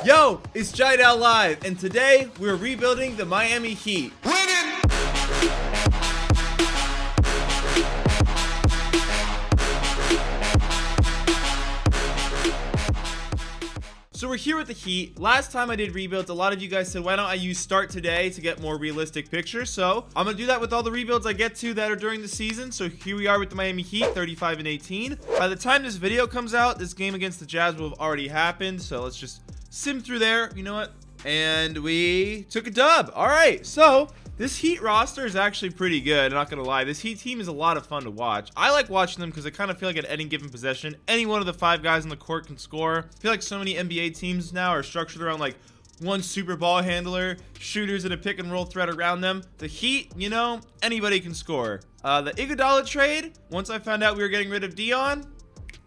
Yo, it's Jiedel Live, and today we're rebuilding the Miami Heat. So we're here with the Heat. Last time I did rebuilds, a lot of you guys said, why don't I use start today to get more realistic pictures? So I'm gonna do that with all the rebuilds I get to that are during the season. So here we are with the Miami Heat, 35-18. By the time this video comes out, this game against the Jazz will have already happened. So let's just sim through there. You know what? And we took a dub. All right, so this Heat roster is actually pretty good. I'm not gonna lie, this Heat team is a lot of fun to watch. I like watching them because I kind of feel like at any given possession, any one of the 5 guys on the court can score. I feel like so many NBA teams now are structured around like one super ball handler, shooters, and a pick and roll threat around them. The Heat, you know, anybody can score. The Iguodala trade, once I found out we were getting rid of Dion,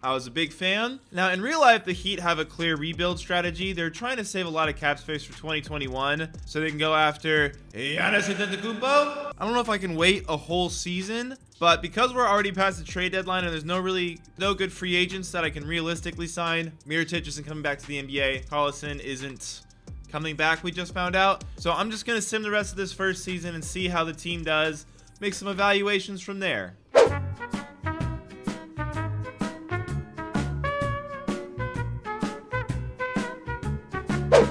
I was a big fan. Now, in real life, the Heat have a clear rebuild strategy. They're trying to save a lot of cap space for 2021 so they can go after Giannis Antetokounmpo. I don't know if I can wait a whole season, but because we're already past the trade deadline and there's no good free agents that I can realistically sign, Mirotic isn't coming back to the NBA. Collison isn't coming back, we just found out. So I'm just going to sim the rest of this first season and see how the team does, make some evaluations from there.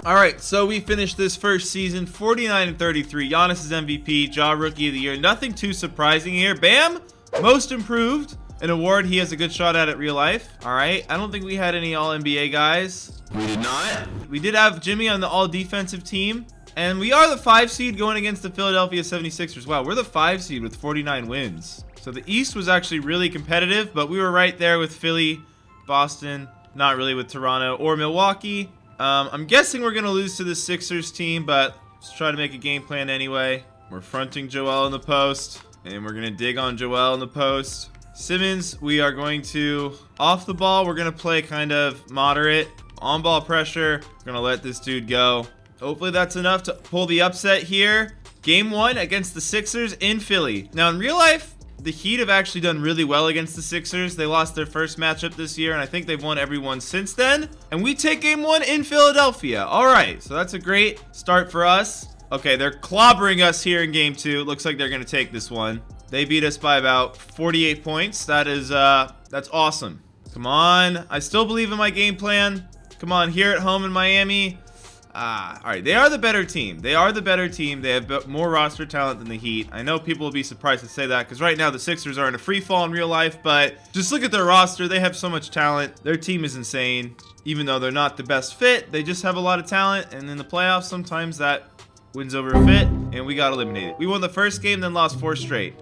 All right, so we finished this first season 49-33. Giannis is MVP, Ja Rookie of the Year. Nothing too surprising here. Bam, Most Improved, an award he has a good shot at real life. All right, I don't think we had any All-NBA guys. We did not. We did have Jimmy on the All-Defensive team, and we are the 5 seed going against the Philadelphia 76ers. Wow, we're the 5 seed with 49 wins. So the East was actually really competitive, but we were right there with Philly, Boston, not really with Toronto or Milwaukee. I'm guessing we're going to lose to the Sixers team, but let's try to make a game plan anyway. We're fronting Joel in the post, and we're going to dig on Joel in the post. Simmons, we are going to, off the ball, we're going to play kind of moderate. On ball pressure, we're going to let this dude go. Hopefully that's enough to pull the upset here. Game 1 against the Sixers in Philly. Now in real life, the Heat have actually done really well against the Sixers. They lost their first matchup this year, and I think they've won every one since then. And we take game 1 in Philadelphia. All right, so that's a great start for us. Okay, they're clobbering us here in game 2. It looks like they're going to take this one. They beat us by about 48 points. That's awesome. Come on. I still believe in my game plan. Come on, here at home in Miami. All right, they are the better team. They are the better team. They have more roster talent than the Heat. I know people will be surprised to say that because right now the Sixers are in a free fall in real life, but just look at their roster. They have so much talent. Their team is insane. Even though they're not the best fit, they just have a lot of talent, and in the playoffs, sometimes that wins over a fit, and we got eliminated. We won the first game, then lost 4 straight.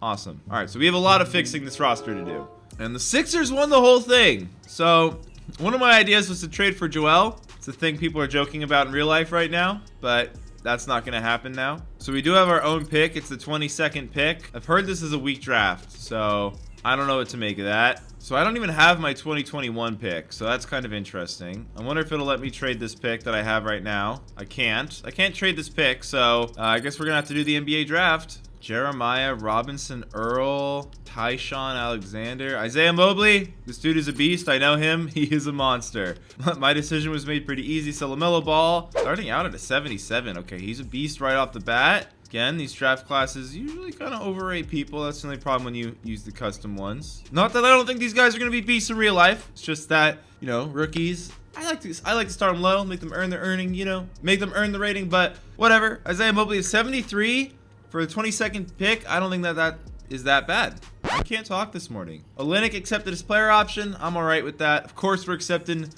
Awesome. All right, so we have a lot of fixing this roster to do. And the Sixers won the whole thing. So one of my ideas was to trade for Joel. It's the thing people are joking about in real life right now, but that's not going to happen now. So we do have our own pick. It's the 22nd pick. I've heard this is a weak draft, so I don't know what to make of that. So I don't even have my 2021 pick, so that's kind of interesting. I wonder if it'll let me trade this pick that I have right now. I can't trade this pick, so I guess we're going to have to do the NBA draft. Jeremiah, Robinson, Earl, Tyshawn Alexander, Isaiah Mobley. This dude is a beast. I know him. He is a monster. My decision was made pretty easy. So LaMelo Ball, starting out at a 77. Okay, he's a beast right off the bat. Again, these draft classes usually kind of overrate people. That's the only problem when you use the custom ones. Not that I don't think these guys are going to be beasts in real life. It's just that, you know, rookies, I like to start them low, make them earn their earning, you know, make them earn the rating, but whatever. Isaiah Mobley is 73. For the 22nd pick, I don't think that is that bad. I can't talk this morning. Olynyk accepted his player option. I'm all right with that. Of course, we're accepting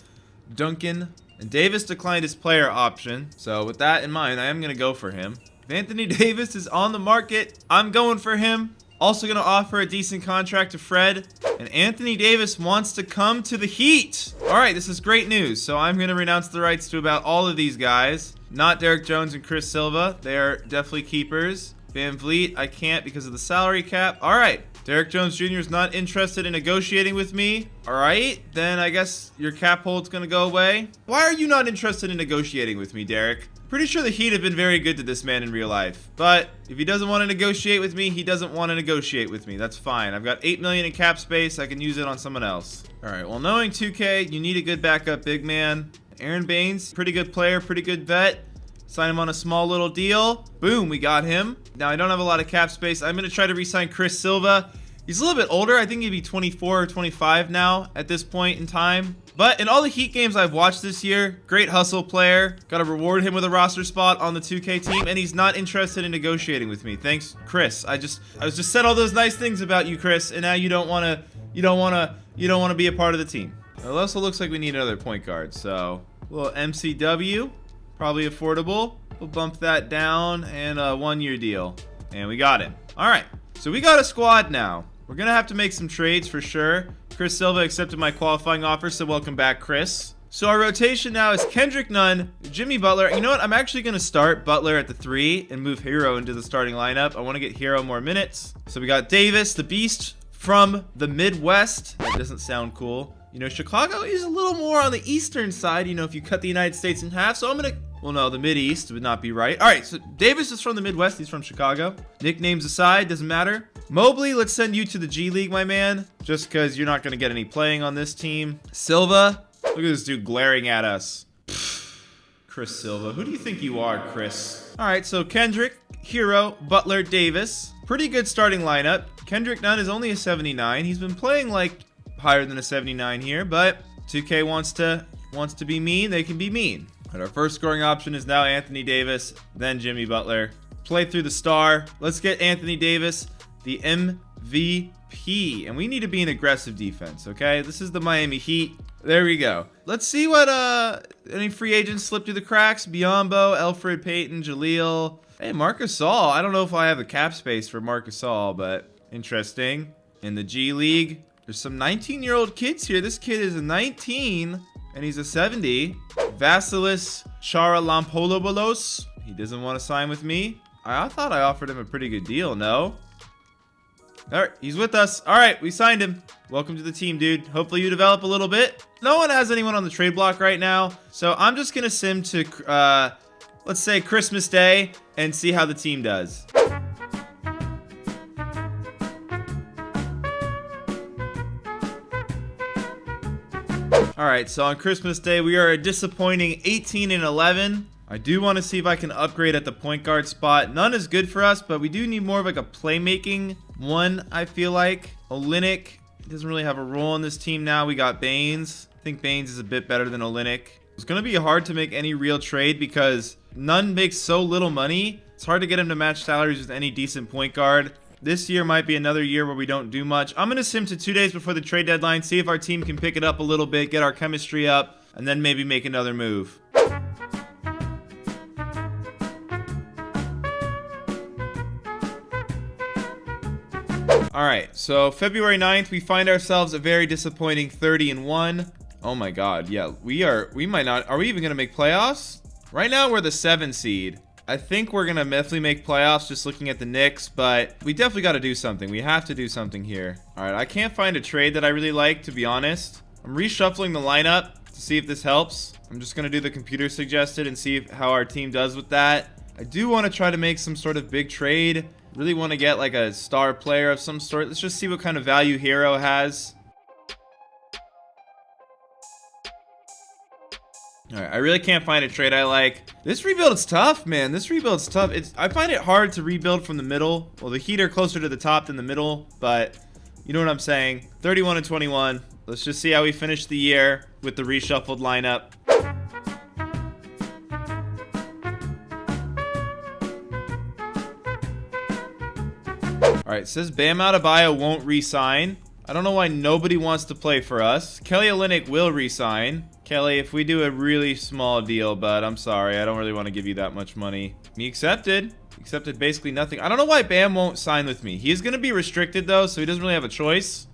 Duncan. And Davis declined his player option. So with that in mind, I am going to go for him. If Anthony Davis is on the market, I'm going for him. Also going to offer a decent contract to Fred. And Anthony Davis wants to come to the Heat. All right, this is great news. So I'm going to renounce the rights to about all of these guys. Not Derek Jones and Chris Silva. They are definitely keepers. Van Vliet, I can't because of the salary cap. All right. Derek Jones Jr. is not interested in negotiating with me. All right. Then I guess your cap hold's going to go away. Why are you not interested in negotiating with me, Derek? Pretty sure the Heat have been very good to this man in real life. But if he doesn't want to negotiate with me, he doesn't want to negotiate with me. That's fine. I've got $8 million in cap space. I can use it on someone else. All right. Well, knowing 2K, you need a good backup big man. Aaron Baines, pretty good player, pretty good vet. Sign him on a small little deal. Boom, we got him. Now, I don't have a lot of cap space. I'm going to try to re-sign Chris Silva. He's a little bit older. I think he'd be 24 or 25 now at this point in time. But in all the Heat games I've watched this year, great hustle player. Got to reward him with a roster spot on the 2K team, and he's not interested in negotiating with me. Thanks, Chris. I was just said all those nice things about you, Chris, and now you don't want to be a part of the team. It also looks like we need another point guard. So, a little MCW. Probably affordable. We'll bump that down, and a 1-year deal. And we got him. All right, so we got a squad now. We're going to have to make some trades for sure. Chris Silva accepted my qualifying offer, so welcome back, Chris. So our rotation now is Kendrick Nunn, Jimmy Butler. You know what? I'm actually going to start Butler at the 3 and move Hero into the starting lineup. I want to get Hero more minutes. So we got Davis, the Beast from the Midwest. That doesn't sound cool. You know, Chicago is a little more on the eastern side, you know, if you cut the United States in half. So I'm going to, well, no, the Mid-East would not be right. All right, so Davis is from the Midwest. He's from Chicago. Nicknames aside, doesn't matter. Mobley, let's send you to the G League, my man, just because you're not going to get any playing on this team. Silva, look at this dude glaring at us. Chris Silva, who do you think you are, Chris? All right, so Kendrick, Hero, Butler, Davis. Pretty good starting lineup. Kendrick Nunn is only a 79. He's been playing like higher than a 79 here, but 2K wants to be mean. They can be mean. And our first scoring option is now Anthony Davis, then Jimmy Butler. Play through the star. Let's get Anthony Davis the MVP, and we need to be an aggressive defense. Okay, this is the Miami Heat. There we go. Let's see what any free agents slip through the cracks. Biyombo, Elfrid Payton, Jaleel. Hey, Marc Gasol. I don't know if I have the cap space for Marc Gasol, but interesting. In the G League, there's some 19-year-old kids here. This kid is a 19, and he's a 70. Vasilis Charalampolopoulos. He doesn't want to sign with me. I thought I offered him a pretty good deal, no? All right, he's with us. All right, we signed him. Welcome to the team, dude. Hopefully you develop a little bit. No one has anyone on the trade block right now, so I'm just going to sim to, let's say, Christmas Day and see how the team does. All right, so on Christmas Day, we are a disappointing 18-11. I do want to see if I can upgrade at the point guard spot. None is good for us, but we do need more of like a playmaking one, I feel like. Olynyk doesn't really have a role on this team now. We got Baines. I think Baines is a bit better than Olynyk. It's going to be hard to make any real trade because Nunn makes so little money. It's hard to get him to match salaries with any decent point guard. This year might be another year where we don't do much. I'm going to sim to 2 days before the trade deadline, see if our team can pick it up a little bit, get our chemistry up, and then maybe make another move. All right, so February 9th, we find ourselves a very disappointing 30-1. Oh my God, yeah, we might not, are we even gonna make playoffs? Right now, we're the 7 seed. I think we're gonna definitely make playoffs just looking at the Knicks, but we definitely gotta do something. We have to do something here. All right, I can't find a trade that I really like, to be honest. I'm reshuffling the lineup to see if this helps. I'm just gonna do the computer suggested and see how our team does with that. I do wanna try to make some sort of big trade. Really want to get like a star player of some sort. Let's just see what kind of value Hero has. All right, I really can't find a trade I like. This rebuild is tough, man. This rebuild's tough. I find it hard to rebuild from the middle. Well, the Heat are closer to the top than the middle, but you know what I'm saying. 31-21. Let's just see how we finish the year with the reshuffled lineup. All right, it says Bam Adebayo won't re-sign. I don't know why nobody wants to play for us. Kelly Olynyk will re-sign. Kelly, if we do a really small deal, but I'm sorry, I don't really want to give you that much money. He accepted. Accepted basically nothing. I don't know why Bam won't sign with me. He is going to be restricted though, so he doesn't really have a choice.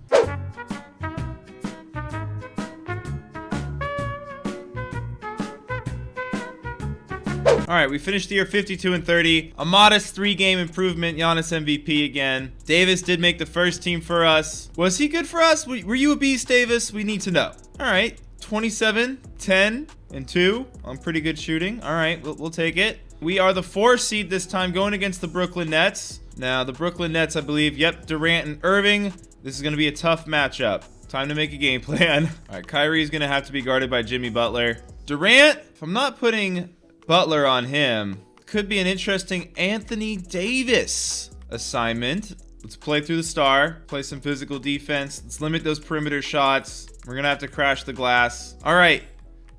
All right, we finished the year 52-30. A modest 3-game improvement. Giannis MVP again. Davis did make the first team for us. Was he good for us? Were you a beast, Davis? We need to know. All right, 27, 10, and 2 on pretty good shooting. All right, we'll take it. We are the 4 seed this time, going against the Brooklyn Nets. Now, the Brooklyn Nets, I believe, yep, Durant and Irving. This is going to be a tough matchup. Time to make a game plan. All right, Kyrie is going to have to be guarded by Jimmy Butler. Durant, if I'm not putting Butler on him, could be an interesting Anthony Davis assignment. Let's play through the star, play some physical defense. Let's limit those perimeter shots. We're going to have to crash the glass. All right,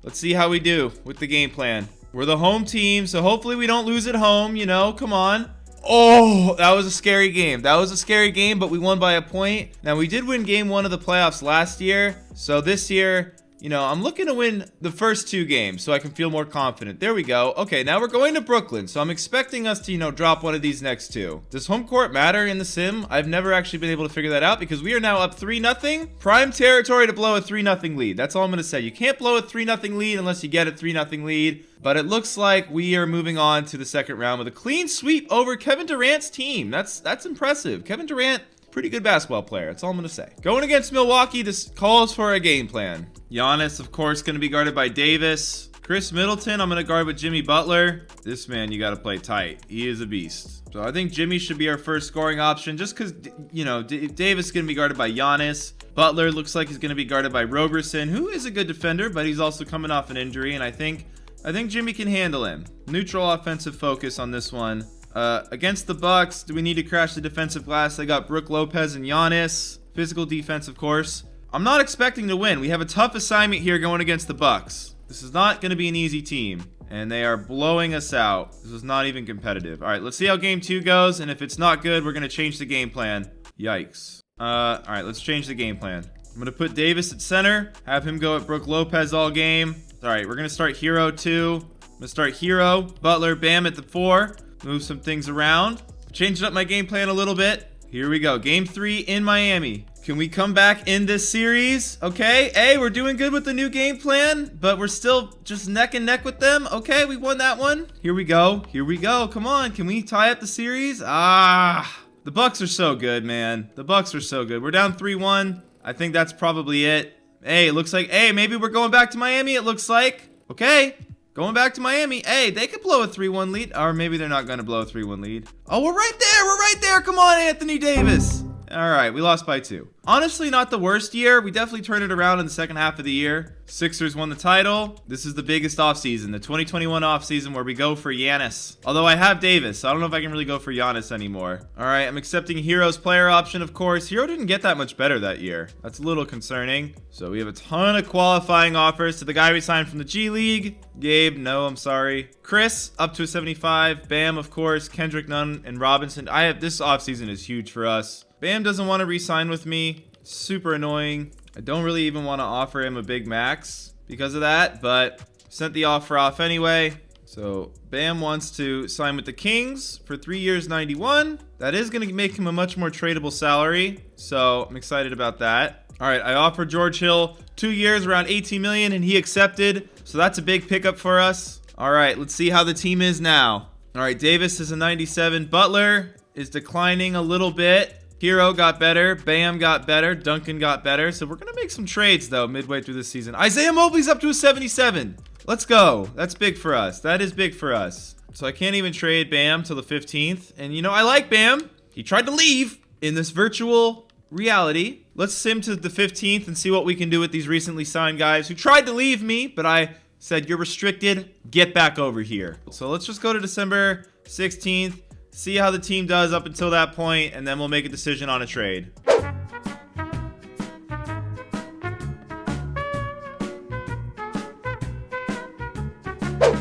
let's see how we do with the game plan. We're the home team, so hopefully we don't lose at home, you know, come on. Oh, that was a scary game. That was a scary game, but we won by a point. Now, we did win game 1 of the playoffs last year, so this year, you know, I'm looking to win the first 2 games so I can feel more confident. There we go. Okay, now we're going to Brooklyn, so I'm expecting us to, you know, drop one of these next 2. Does home court matter in the sim? I've never actually been able to figure that out because we are now up 3-0. Prime territory to blow a 3-0 lead. That's all I'm going to say. You can't blow a 3-0 lead unless you get a 3-0 lead. But it looks like we are moving on to the second round with a clean sweep over Kevin Durant's team. That's impressive. Kevin Durant, pretty good basketball player. That's all I'm going to say. Going against Milwaukee, this calls for a game plan. Giannis, of course, going to be guarded by Davis. Chris Middleton, I'm going to guard with Jimmy Butler. This man, you got to play tight. He is a beast. So I think Jimmy should be our first scoring option just because, you know, Davis is going to be guarded by Giannis. Butler looks like he's going to be guarded by Roberson, who is a good defender, but he's also coming off an injury, and I think Jimmy can handle him. Neutral offensive focus on this one. Against the Bucks, do we need to crash the defensive glass? They got Brook Lopez and Giannis. Physical defense, of course. I'm not expecting to win. We have a tough assignment here going against the Bucks. This is not going to be an easy team, and they are blowing us out. This is not even competitive. All right, let's see how game 2 goes, and if it's not good, we're going to change the game plan. Yikes. All right, let's change the game plan. I'm going to put Davis at center, have him go at Brook Lopez all game. All right, we're going to start Hero 2. I'm going to start Hero, Butler, Bam at the 4. Move some things around. Changed up my game plan a little bit. Here we go. Game 3 in Miami. Can we come back in this series? Okay. Hey, we're doing good with the new game plan, but we're still just neck and neck with them. Okay, we won that one. Here we go. Here we go. Come on. Can we tie up the series? The Bucks are so good, man. The Bucks are so good. We're down 3-1. I think that's probably it. Hey, it looks like, hey, maybe we're going back to Miami, it looks like. Okay. Going back to Miami. Hey, they could blow a 3-1 lead. Or maybe they're not going to blow a 3-1 lead. Oh, we're right there. We're right there. Come on, Anthony Davis. All right, we lost by 2. Honestly, not the worst year. We definitely turned it around in the second half of the year. Sixers won the title. This is the biggest offseason, the 2021 offseason where we go for Giannis. Although I have Davis, so I don't know if I can really go for Giannis anymore. All right, I'm accepting Hero's player option, of course. Hero didn't get that much better that year. That's a little concerning. So we have a ton of qualifying offers to the guy we signed from the G League. Gabe, no, I'm sorry. Chris, up to a 75. Bam, of course. Kendrick Nunn and Robinson. This offseason is huge for us. Bam doesn't want to re-sign with me. Super annoying. I don't really even want to offer him a big max because of that, but sent the offer off anyway. So Bam wants to sign with the Kings for 3 years, 91. That is going to make him a much more tradable salary, so I'm excited about that. All right, I offered George Hill 2 years, around 18 million, and he accepted. So that's a big pickup for us. All right, let's see how the team is now. All right, Davis is a 97. Butler is declining a little bit. Hero got better. Bam got better. Duncan got better. So we're going to make some trades, though, midway through this season. Isaiah Mobley's up to a 77. Let's go. That's big for us. That is big for us. So I can't even trade Bam till the 15th. And, you know, I like Bam. He tried to leave in this virtual reality. Let's sim to the 15th and see what we can do with these recently signed guys who tried to leave me, but I said, you're restricted. Get back over here. So let's just go to December 16th. See how the team does up until that point, and then we'll make a decision on a trade.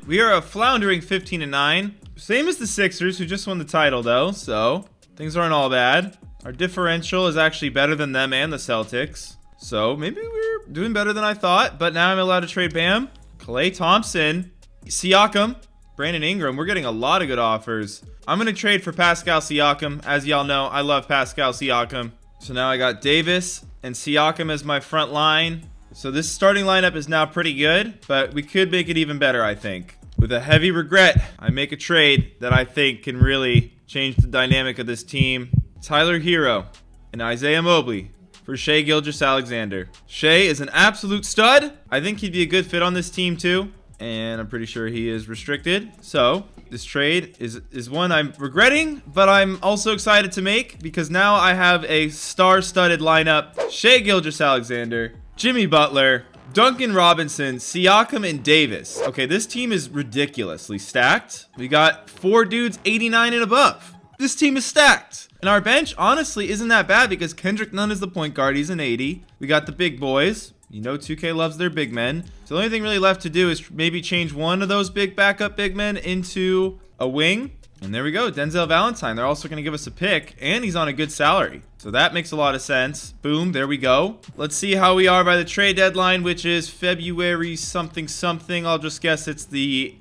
We are a floundering 15-9. Same as the Sixers, who just won the title, though, so things aren't all bad. Our differential is actually better than them and the Celtics. So maybe we're doing better than I thought, but now I'm allowed to trade Bam, Klay Thompson, Siakam, Brandon Ingram. We're getting a lot of good offers. I'm going to trade for Pascal Siakam. As y'all know, I love Pascal Siakam. So now I got Davis and Siakam as my front line. So this starting lineup is now pretty good, but we could make it even better, I think. With a heavy regret, I make a trade that I think can really change the dynamic of this team. Tyler Hero and Isaiah Mobley for Shai Gilgeous-Alexander. Shai is an absolute stud. I think he'd be a good fit on this team too. And I'm pretty sure he is restricted. So this trade is one I'm regretting, but I'm also excited to make because now I have a star-studded lineup. Shai Gilgeous-Alexander, Jimmy Butler, Duncan Robinson, Siakam, and Davis. Okay, this team is ridiculously stacked. We got 4 dudes 89 and above. This team is stacked. And our bench, honestly, isn't that bad because Kendrick Nunn is the point guard. He's an 80. We got the big boys. You know 2K loves their big men. So the only thing really left to do is maybe change one of those big backup big men into a wing. And there we go, Denzel Valentine. They're also going to give us a pick, and he's on a good salary. So that makes a lot of sense. Boom, there we go. Let's see how we are by the trade deadline, which is February something something. I'm going to guess it's the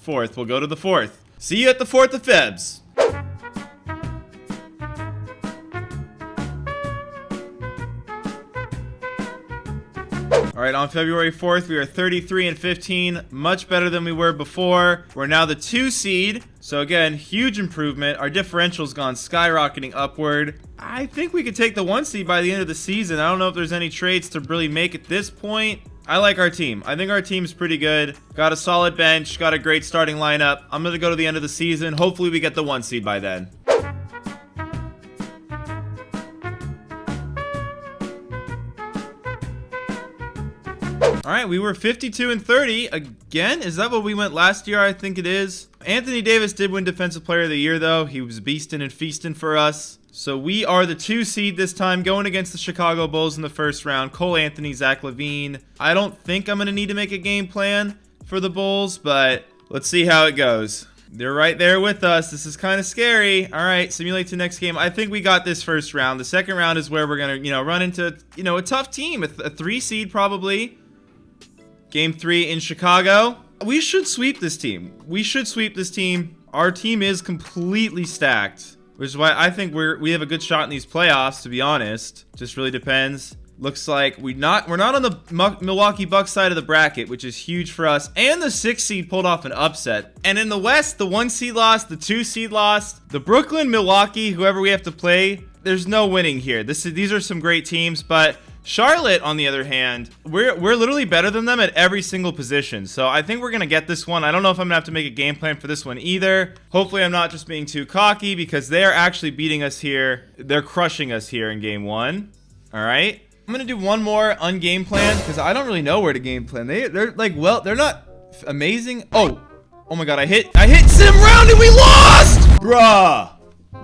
4th. We'll go to the 4th. See you at the 4th of Febs. All right, on February 4th, we are 33 and 15, much better than we were before. We're now the 2 seed. So again, huge improvement. Our differential's gone skyrocketing upward. I think we could take the 1 seed by the end of the season. I don't know if there's any trades to really make at this point. I like our team. I think our team's pretty good. Got a solid bench, got a great starting lineup. I'm going to go to the end of the season. Hopefully we get the 1 seed by then. All right, we were 52 and 30 again. Is that what we went last year? I think it is. Anthony Davis did win Defensive Player of the Year, though. He was beasting and feasting for us. So we are the 2 seed this time, going against the Chicago Bulls in the first round. Cole Anthony, Zach LaVine. I don't think I'm going to need to make a game plan for the Bulls, but let's see how it goes. They're right there with us. This is kind of scary. All right, simulate to next game. I think we got this first round. The second round is where we're going to, run into, a tough team, a 3 seed probably. Game 3 in Chicago. We should sweep this team. Our team is completely stacked, which is why I think we have a good shot in these playoffs, to be honest. Just really depends. Looks like we're not on the Milwaukee Bucks side of the bracket, which is huge for us. And the 6 seed pulled off an upset. And in the West, the 1 seed lost, the 2 seed lost. The Brooklyn, Milwaukee, whoever we have to play, there's no winning here. These are some great teams, but Charlotte, on the other hand, we're literally better than them at every single position. So I think we're going to get this one. I don't know if I'm going to have to make a game plan for this one either. Hopefully I'm not just being too cocky because they're actually beating us here. They're crushing us here in game 1. All right. I'm going to do one more ungame plan because I don't really know where to game plan. They're like, well, they're not amazing. Oh my God. I hit sim round and we lost. Bruh.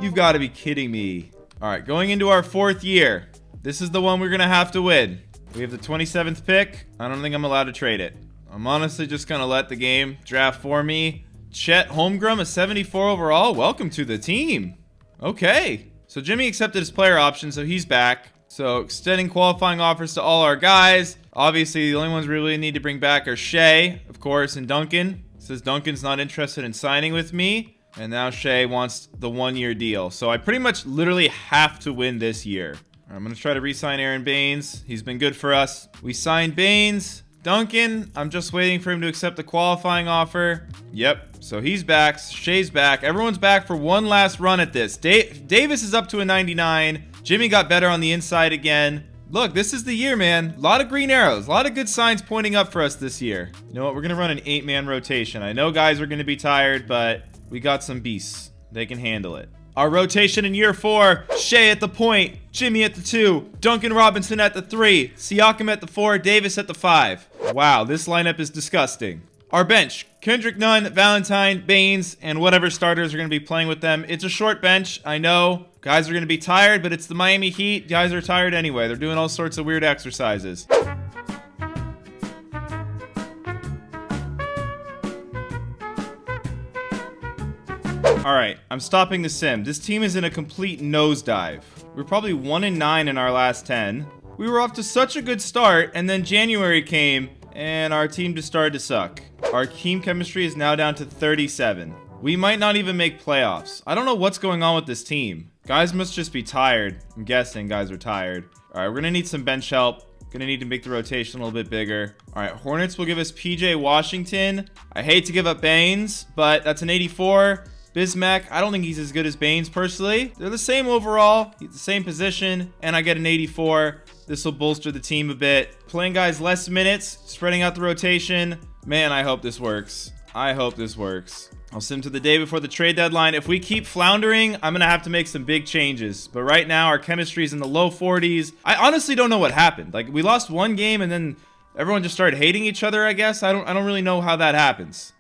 You've got to be kidding me. All right. Going into our 4th year. This is the one we're going to have to win. We have the 27th pick. I don't think I'm allowed to trade it. I'm honestly just going to let the game draft for me. Chet Holmgren, a 74 overall. Welcome to the team. Okay. So Jimmy accepted his player option, so he's back. So extending qualifying offers to all our guys. Obviously, the only ones we really need to bring back are Shea, of course, and Duncan. It says Duncan's not interested in signing with me. And now Shea wants the 1-year deal. So I pretty much literally have to win this year. I'm going to try to re-sign Aaron Baines. He's been good for us. We signed Baines. Duncan, I'm just waiting for him to accept the qualifying offer. Yep, so he's back. Shea's back. Everyone's back for one last run at this. Davis is up to a 99. Jimmy got better on the inside again. Look, this is the year, man. A lot of green arrows. A lot of good signs pointing up for us this year. You know what? We're going to run an 8-man rotation. I know guys are going to be tired, but we got some beasts. They can handle it. Our rotation in year 4, Shea at the point, Jimmy at the 2, Duncan Robinson at the 3, Siakam at the 4, Davis at the 5. Wow, this lineup is disgusting. Our bench, Kendrick Nunn, Valentine, Baines, and whatever starters are going to be playing with them. It's a short bench, I know. Guys are going to be tired, but it's the Miami Heat. Guys are tired anyway. They're doing all sorts of weird exercises. All right, I'm stopping the sim. This team is in a complete nosedive. We're probably 1-9 in our last 10. We were off to such a good start, and then January came, and our team just started to suck. Our team chemistry is now down to 37. We might not even make playoffs. I don't know what's going on with this team. Guys must just be tired. I'm guessing guys are tired. All right, we're gonna need some bench help. Gonna need to make the rotation a little bit bigger. All right, Hornets will give us PJ Washington. I hate to give up Baines, but that's an 84. Bismack, I don't think he's as good as Baines personally. They're the same overall. He's the same position, and I get an 84. This will bolster the team a bit. Playing guys less minutes, spreading out the rotation. Man, I hope this works. I hope this works. I'll sim to the day before the trade deadline. If we keep floundering, I'm going to have to make some big changes. But right now, our chemistry is in the low 40s. I honestly don't know what happened. Like, we lost one game and then everyone just started hating each other, I guess. I don't really know how that happens.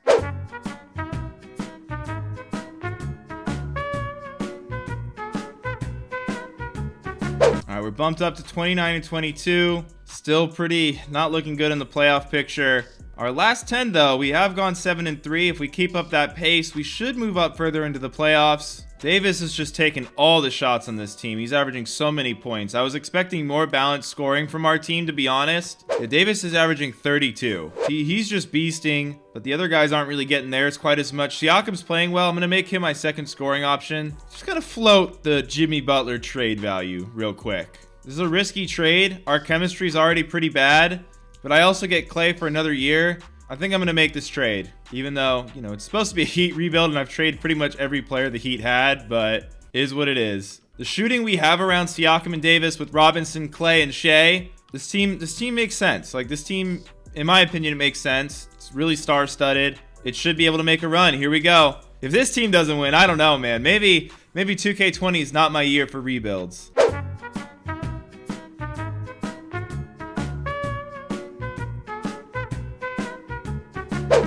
All right, we're bumped up to 29 and 22. Still pretty not looking good in the playoff picture. Our last 10, though, we have gone 7 and 3. If we keep up that pace, we should move up further into the playoffs. Davis has just taken all the shots on this team. He's averaging so many points. I was expecting more balanced scoring from our team, to be honest. Yeah, Davis is averaging 32. He's just beasting, but the other guys aren't really getting theirs quite as much. Siakam's playing well. I'm going to make him my second scoring option. Just going to float the Jimmy Butler trade value real quick. This is a risky trade. Our chemistry is already pretty bad, but I also get Clay for another year. I think I'm going to make this trade, even though, you know, it's supposed to be a Heat rebuild, and I've traded pretty much every player the Heat had, but is what it is. The shooting we have around Siakam and Davis with Robinson, Clay, and Shea, this team makes sense. Like, this team, in my opinion, it makes sense. It's really star-studded. It should be able to make a run. Here we go. If this team doesn't win, I don't know, man. Maybe 2K20 is not my year for rebuilds.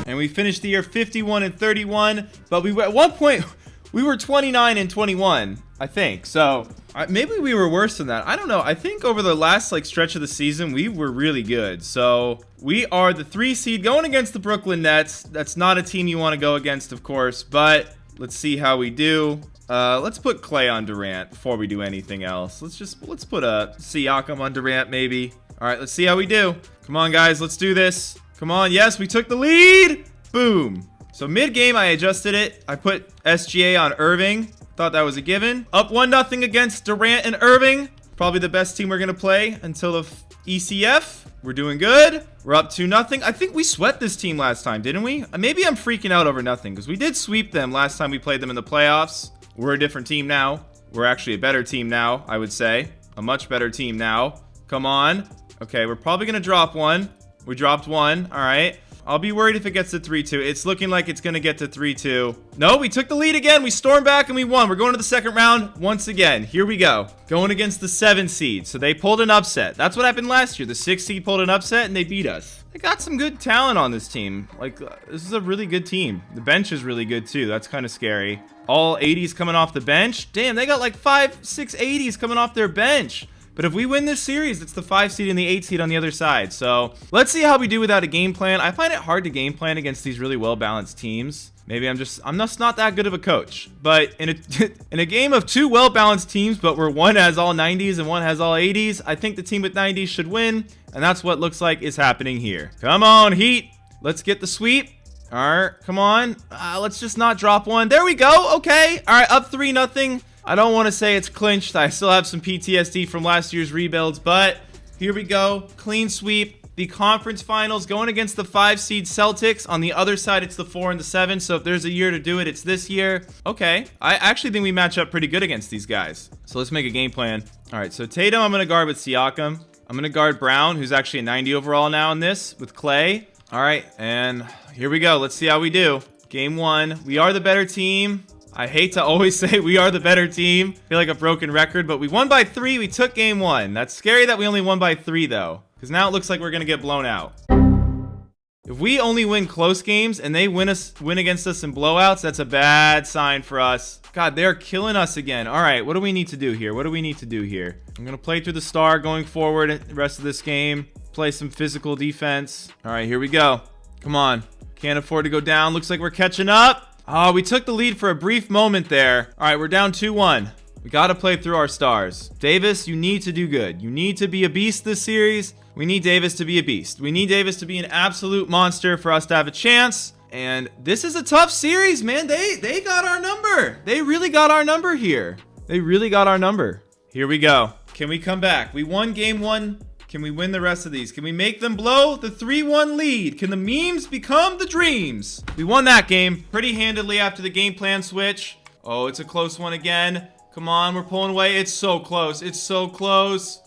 And we finished the year 51 and 31, but we were at one point we were 29 and 21, I think. So maybe we were worse than that. I don't know. I think over the last stretch of the season, we were really good. So we are the 3 seed going against the Brooklyn Nets. That's not a team you want to go against, of course, but let's see how we do. Let's put Clay on Durant before we do anything else. Let's put a Siakam on Durant, maybe. All right, let's see how we do. Come on, guys, let's do this. Come on, yes, we took the lead. Boom. So mid-game, I adjusted it. I put SGA on Irving. Thought that was a given. Up 1-0 against Durant and Irving. Probably the best team we're going to play until the ECF. We're doing good. We're up 2-0. I think we swept this team last time, didn't we? Maybe I'm freaking out over nothing because we did sweep them last time we played them in the playoffs. We're a different team now. We're actually a better team now, I would say. A much better team now. Come on. Okay, we're probably going to drop one. We dropped one. All right. I'll be worried if it gets to 3-2. It's looking like it's going to get to 3-2. No, we took the lead again. We stormed back and we won. We're going to the second round once again. Here we go. Going against the 7 seed. So they pulled an upset. That's what happened last year. The 6 seed pulled an upset and they beat us. They got some good talent on this team. This is a really good team. The bench is really good too. That's kind of scary. All 80s coming off the bench. Damn, they got 5, 6 80s coming off their bench. But if we win this series, it's the 5 seed and the 8 seed on the other side. So let's see how we do without a game plan. I find it hard to game plan against these really well-balanced teams. Maybe I'm just not that good of a coach. But in a game of 2 well-balanced teams, but where one has all 90s and one has all 80s, I think the team with 90s should win. And that's what looks like is happening here. Come on, Heat. Let's get the sweep. All right, come on. Let's just not drop one. There we go. Okay. All right, up 3-0. I don't want to say it's clinched. I still have some PTSD from last year's rebuilds, but here we go. Clean sweep. The conference finals going against the 5 seed Celtics. On the other side, it's the 4 and the 7. So if there's a year to do it, it's this year. Okay. I actually think we match up pretty good against these guys. So let's make a game plan. All right. So Tatum, I'm going to guard with Siakam. I'm going to guard Brown, who's actually a 90 overall now in this, with Clay. All right. And here we go. Let's see how we do. Game 1. We are the better team. I hate to always say we are the better team. I feel like a broken record, but we won by 3. We took game 1. That's scary that we only won by 3, though, because now it looks like we're going to get blown out. If we only win close games and they win against us in blowouts, that's a bad sign for us. God, they're killing us again. All right, what do we need to do here? I'm going to play through the star going forward the rest of this game. Play some physical defense. All right, here we go. Come on. Can't afford to go down. Looks like we're catching up. Oh, we took the lead for a brief moment there. All right, we're down 2-1. We got to play through our stars. Davis, you need to do good. You need to be a beast this series. We need Davis to be a beast. We need Davis to be an absolute monster for us to have a chance. And this is a tough series, man. They got our number. They really got our number here. Here we go. Can we come back? We won game 1. Can we win the rest of these? Can we make them blow the 3-1 lead? Can the memes become the dreams? We won that game pretty handedly after the game plan switch. Oh, it's a close one again. Come on, we're pulling away. It's so close. It's so close.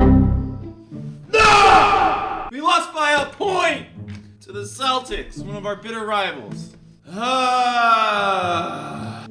No! We lost by a point to the Celtics, one of our bitter rivals. And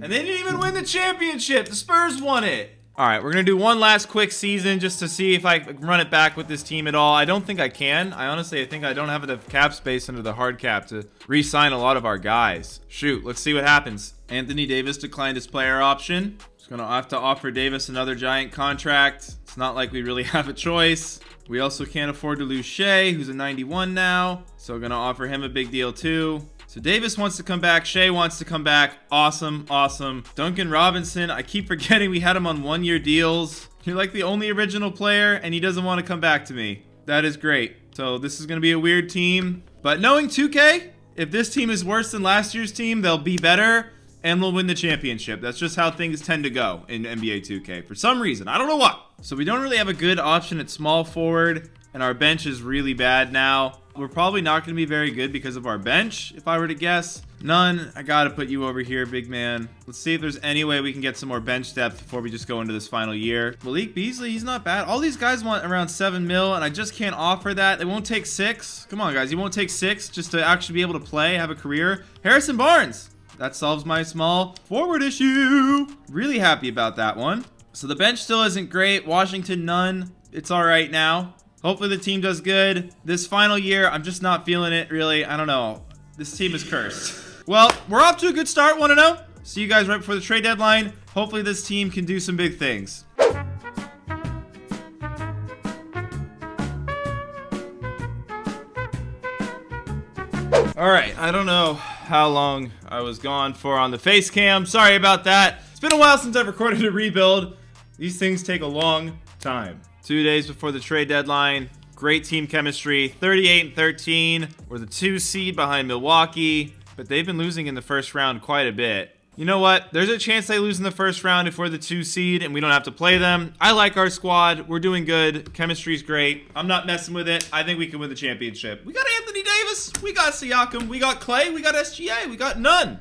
they didn't even win the championship. The Spurs won it. All right, we're going to do one last quick season just to see if I can run it back with this team at all. I don't think I can. I think I don't have enough cap space under the hard cap to re-sign a lot of our guys. Shoot, let's see what happens. Anthony Davis declined his player option. Just going to have to offer Davis another giant contract. It's not like we really have a choice. We also can't afford to lose Shea, who's a 91 now. So we're going to offer him a big deal too. So Davis wants to come back. Shea wants to come back. Awesome, awesome. Duncan Robinson, I keep forgetting we had him on one-year deals. You're like the only original player, and he doesn't want to come back to me. That is great. So this is going to be a weird team. But knowing 2K, if this team is worse than last year's team, they'll be better, and we'll win the championship. That's just how things tend to go in NBA 2K. For some reason, I don't know what. So we don't really have a good option at small forward, and our bench is really bad now. We're probably not going to be very good because of our bench, if I were to guess. None. I got to put you over here, big man. Let's see if there's any way we can get some more bench depth before we just go into this final year. Malik Beasley, he's not bad. All these guys want around 7 mil, and I just can't offer that. They won't take 6. Come on, guys. You won't take 6 just to actually be able to play, have a career. Harrison Barnes. That solves my small forward issue. Really happy about that one. So the bench still isn't great. Washington, none. It's all right now. Hopefully the team does good. This final year, I'm just not feeling it, really. I don't know. This team is cursed. Well, we're off to a good start, 1-0. See you guys right before the trade deadline. Hopefully this team can do some big things. All right, I don't know how long I was gone for on the face cam. Sorry about that. It's been a while since I've recorded a rebuild. These things take a long time. 2 days before the trade deadline. Great team chemistry. 38-13. We're the 2 seed behind Milwaukee, but they've been losing in the first round quite a bit. You know what? There's a chance they lose in the first round if we're the 2 seed and we don't have to play them. I like our squad. We're doing good. Chemistry's great. I'm not messing with it. I think we can win the championship. We got Anthony Davis. We got Siakam. We got Clay. We got SGA. We got none.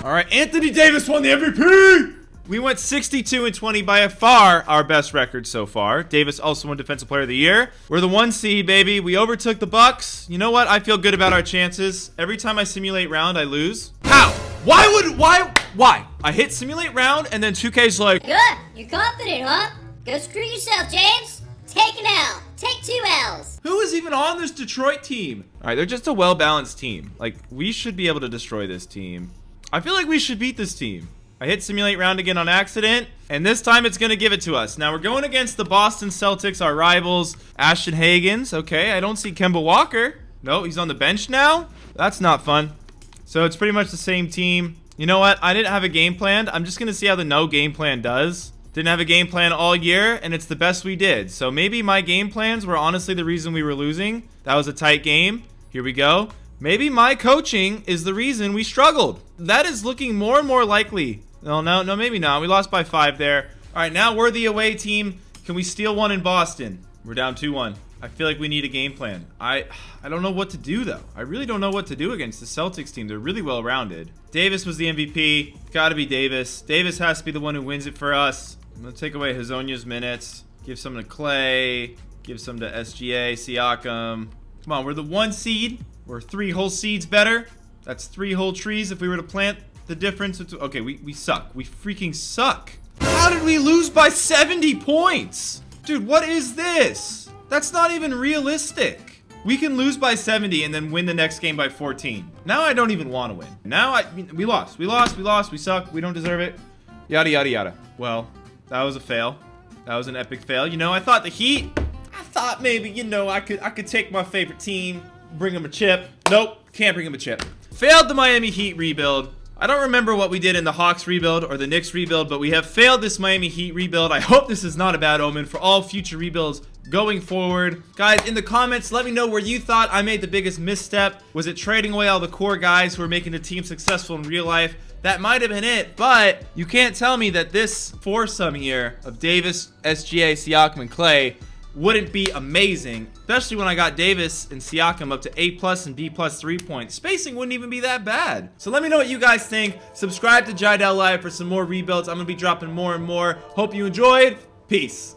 All right, Anthony Davis won the MVP. We went 62-20 by far our best record so far. Davis also won Defensive Player of the Year. We're the 1 seed, baby. We overtook the Bucks. You know what? I feel good about our chances. Every time I simulate round, I lose. How? Why? I hit simulate round, and then 2K's like, Good. You're confident, huh? Go screw yourself, James. Take an L. Take 2 L's. who is even on this Detroit team? All right, they're just a well-balanced team. Like, we should be able to destroy this team. I feel like we should beat this team. I hit simulate round again on accident, and this time it's going to give it to us. Now we're going against the Boston Celtics, our rivals. Ashton Hagans. Okay, I don't see Kemba Walker. No, he's on the bench now. That's not fun. So it's pretty much the same team. You know what? I didn't have a game plan. I'm just going to see how the no game plan does. Didn't have a game plan all year, and it's the best we did. So maybe my game plans were honestly the reason we were losing. That was a tight game. Here we go. Maybe my coaching is the reason we struggled. That is looking more and more likely. No, maybe not. We lost by 5 there. All right, now we're the away team. Can we steal one in Boston? We're down 2-1. I feel like we need a game plan. I don't know what to do, though. I really don't know what to do against the Celtics team. They're really well-rounded. Davis was the MVP. Got to be Davis. Davis has to be the one who wins it for us. I'm going to take away Hazonia's minutes. Give some to Clay. Give some to SGA, Siakam. Come on, we're the 1 seed. We're 3 whole seeds better. That's 3 whole trees if we were to plant the difference. Okay, we suck. We freaking suck. How did we lose by 70 points? Dude, what is this? That's not even realistic. We can lose by 70 and then win the next game by 14. Now I don't even want to win. Now we lost. We suck. We don't deserve it. Yada, yada, yada. Well, that was a fail. That was an epic fail. You know, I thought the Heat, I thought maybe, you know, I could take my favorite team, bring them a chip. Nope, can't bring them a chip. Failed the Miami Heat rebuild. I don't remember what we did in the Hawks rebuild or the Knicks rebuild, but we have failed this Miami Heat rebuild. I hope this is not a bad omen for all future rebuilds going forward. Guys, in the comments, let me know where you thought I made the biggest misstep. Was it trading away all the core guys who are making the team successful in real life? That might have been it, but you can't tell me that this foursome here of Davis, SGA, Siakam, and Clay wouldn't be amazing, especially when I got Davis and Siakam up to A+ and B+ 3 points. Spacing wouldn't even be that bad. So let me know what you guys think. Subscribe to Jiedel Live for some more rebuilds. I'm going to be dropping more and more. Hope you enjoyed. Peace.